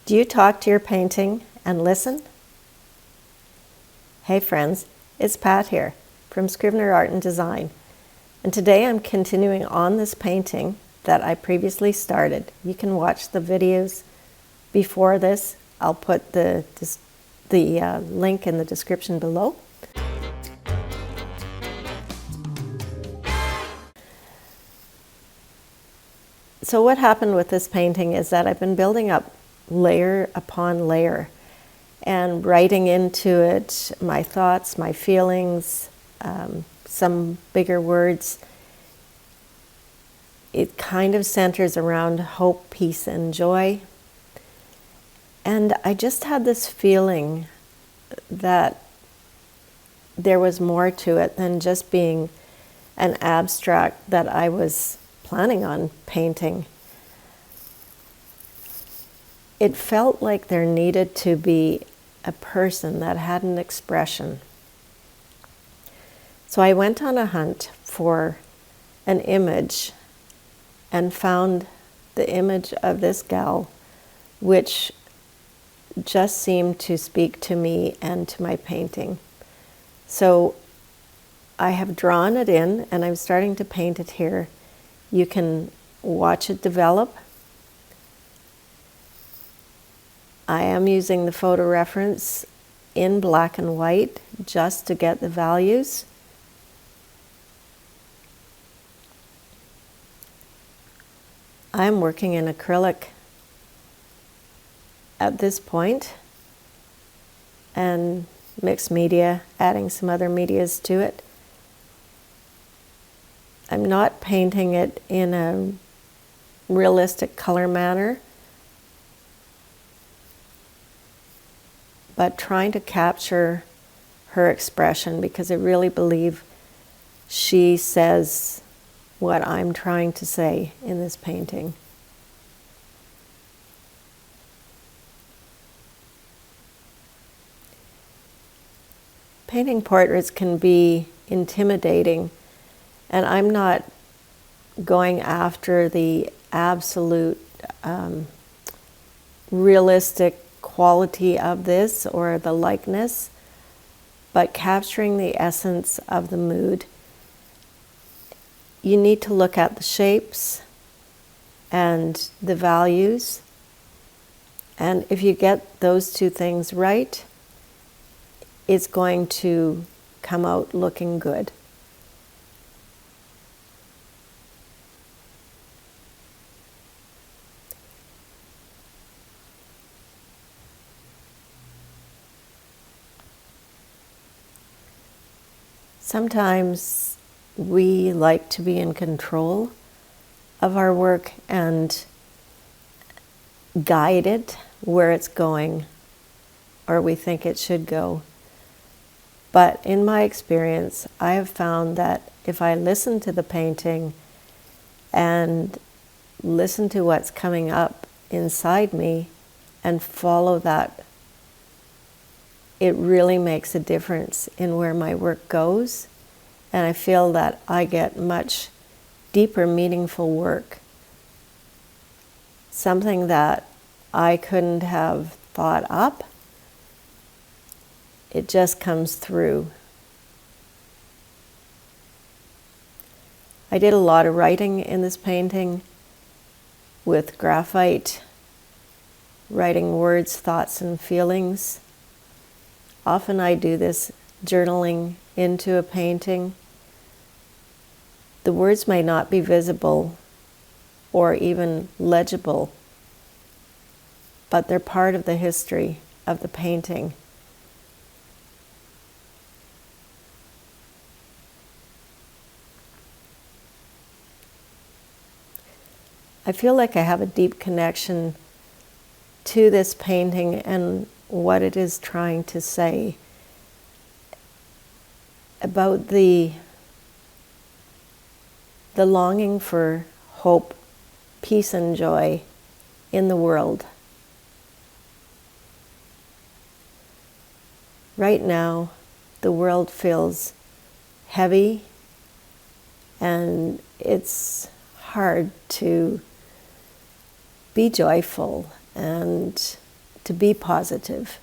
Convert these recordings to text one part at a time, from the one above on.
Do you talk to your painting and listen? Hey friends, it's Pat here from Scrivener Art and Design. And today I'm continuing on this painting that I previously started. You can watch the videos before this. I'll put the link in the description below. So what happened with this painting is that I've been building up layer upon layer and writing into it my thoughts, my feelings, some bigger words. It kind of centers around hope, peace, and joy. And I just had this feeling that there was more to it than just being an abstract that I was planning on painting. It felt like there needed to be a person that had an expression. So I went on a hunt for an image and found the image of this gal, which just seemed to speak to me and to my painting. So I have drawn it in and I'm starting to paint it here. You can watch it develop. I am using the photo reference in black and white just to get the values. I'm working in acrylic at this point and mixed media, adding some other medias to it. I'm not painting it in a realistic color manner, but trying to capture her expression because I really believe she says what I'm trying to say in this painting. Painting portraits can be intimidating, and I'm not going after the absolute realistic quality of this or the likeness, but capturing the essence of the mood. You need to look at the shapes and the values, and if you get those two things right, it's going to come out looking good. Sometimes we like to be in control of our work and guide it where it's going, or we think it should go. But in my experience, I have found that if I listen to the painting and listen to what's coming up inside me and follow that, it really makes a difference in where my work goes. And I feel that I get much deeper, meaningful work. Something that I couldn't have thought up. It just comes through. I did a lot of writing in this painting with graphite, writing words, thoughts, and feelings. Often I do this journaling into a painting. The words may not be visible or even legible, but they're part of the history of the painting. I feel like I have a deep connection to this painting and what it is trying to say about the longing for hope, peace, and joy in the world. Right now, the world feels heavy and it's hard to be joyful and to be positive.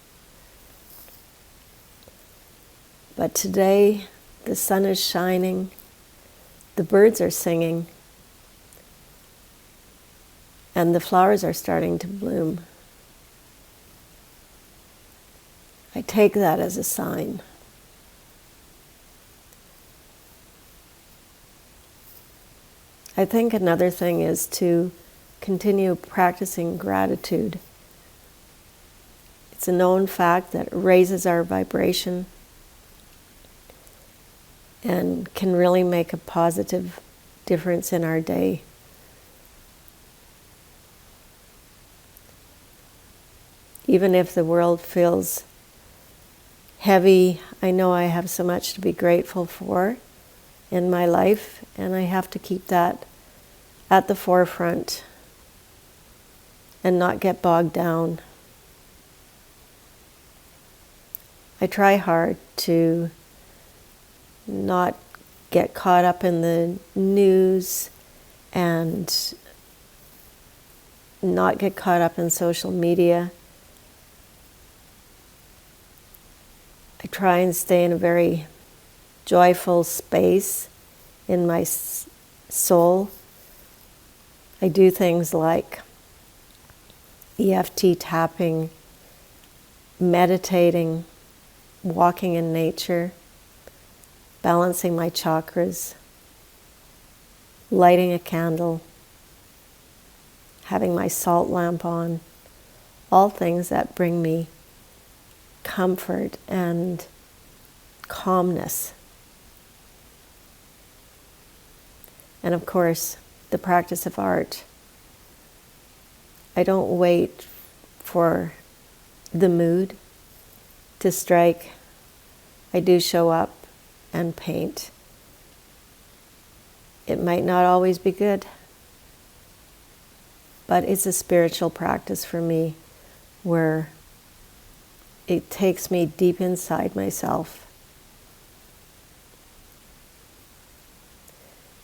But today, the sun is shining, the birds are singing, and the flowers are starting to bloom. I take that as a sign. I think another thing is to continue practicing gratitude. It's a known fact that it raises our vibration and can really make a positive difference in our day. Even if the world feels heavy, I know I have so much to be grateful for in my life, and I have to keep that at the forefront and not get bogged down. I try hard to not get caught up in the news and not get caught up in social media. I try and stay in a very joyful space in my soul. I do things like EFT tapping, meditating, walking in nature, balancing my chakras, lighting a candle, having my salt lamp on, all things that bring me comfort and calmness. And of course, the practice of art. I don't wait for the mood to strike. I do show up and paint. It might not always be good, but it's a spiritual practice for me where it takes me deep inside myself.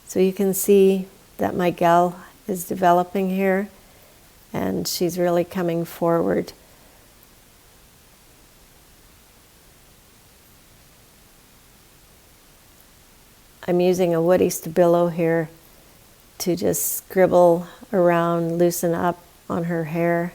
So you can see that my gal is developing here, and she's really coming forward. I'm using a woody stabilo here to just scribble around, loosen up on her hair.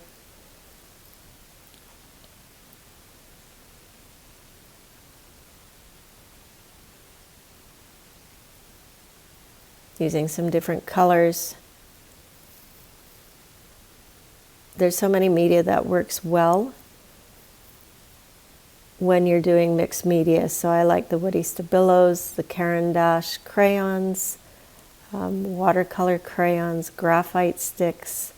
Using some different colors. There's so many media that works well when you're doing mixed media. So I like the woody stabilos, the Caran d'Ache crayons, watercolor crayons, graphite sticks.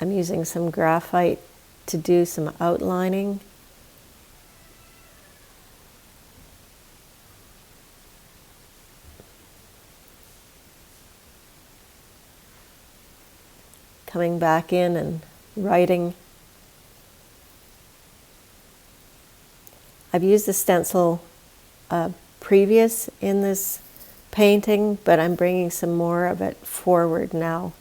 I'm using some graphite to do some outlining. Coming back in and writing. I've used the stencil previous in this painting, but I'm bringing some more of it forward now.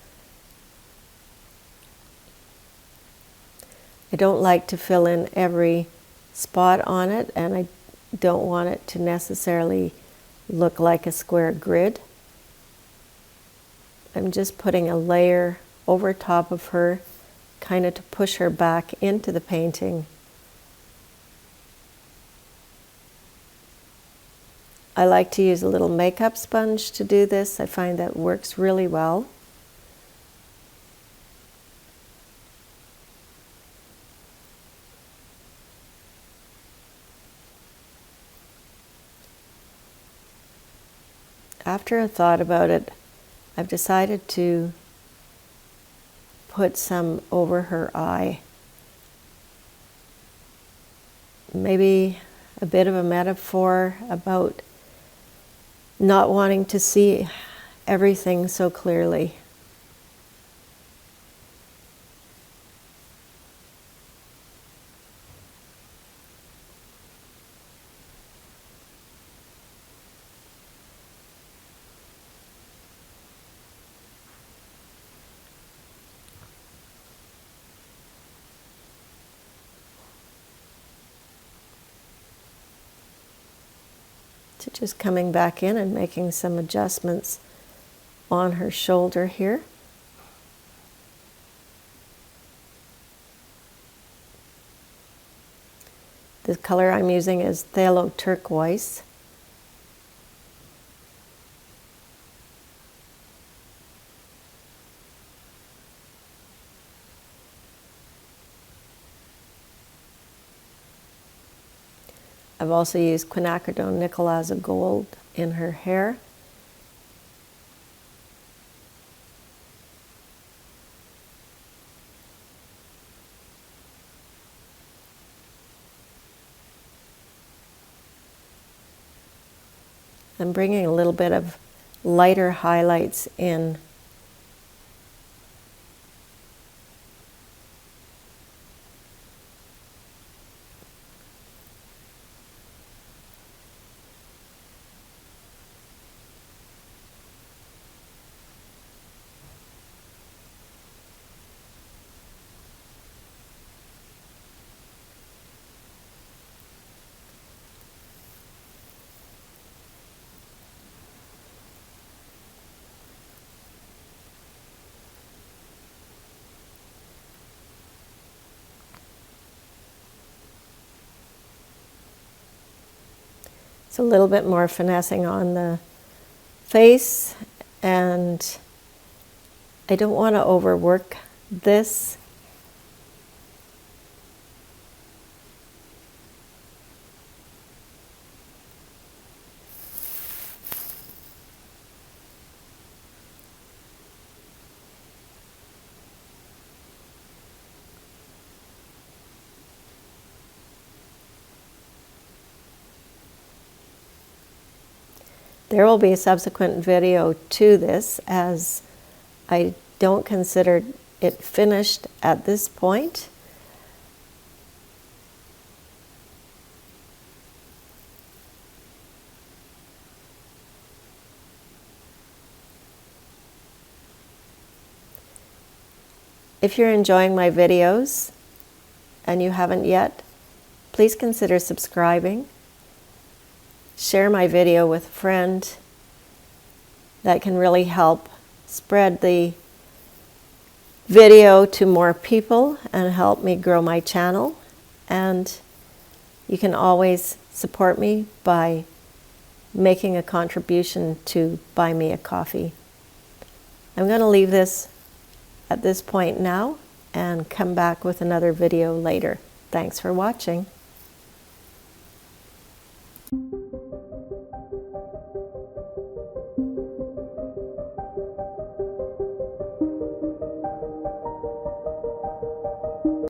I don't like to fill in every spot on it, and I don't want it to necessarily look like a square grid. I'm just putting a layer over top of her, kind of to push her back into the painting. I like to use a little makeup sponge to do this. I find that works really well. After I thought about it, I've decided to put some over her eye. Maybe a bit of a metaphor about not wanting to see everything so clearly. to just coming back in and making some adjustments on her shoulder here. The color I'm using is phthalo turquoise. I've also used quinacridone nickel gold in her hair. I'm bringing a little bit of lighter highlights in. It's a little bit more finessing on the face, and I don't want to overwork this. There will be a subsequent video to this, as I don't consider it finished at this point. If you're enjoying my videos and you haven't yet, please consider subscribing. Share my video with a friend. That can really help spread the video to more people and help me grow my channel. And you can always support me by making a contribution to buy me a coffee. I'm going to leave this at this point now and come back with another video later. Thanks for watching.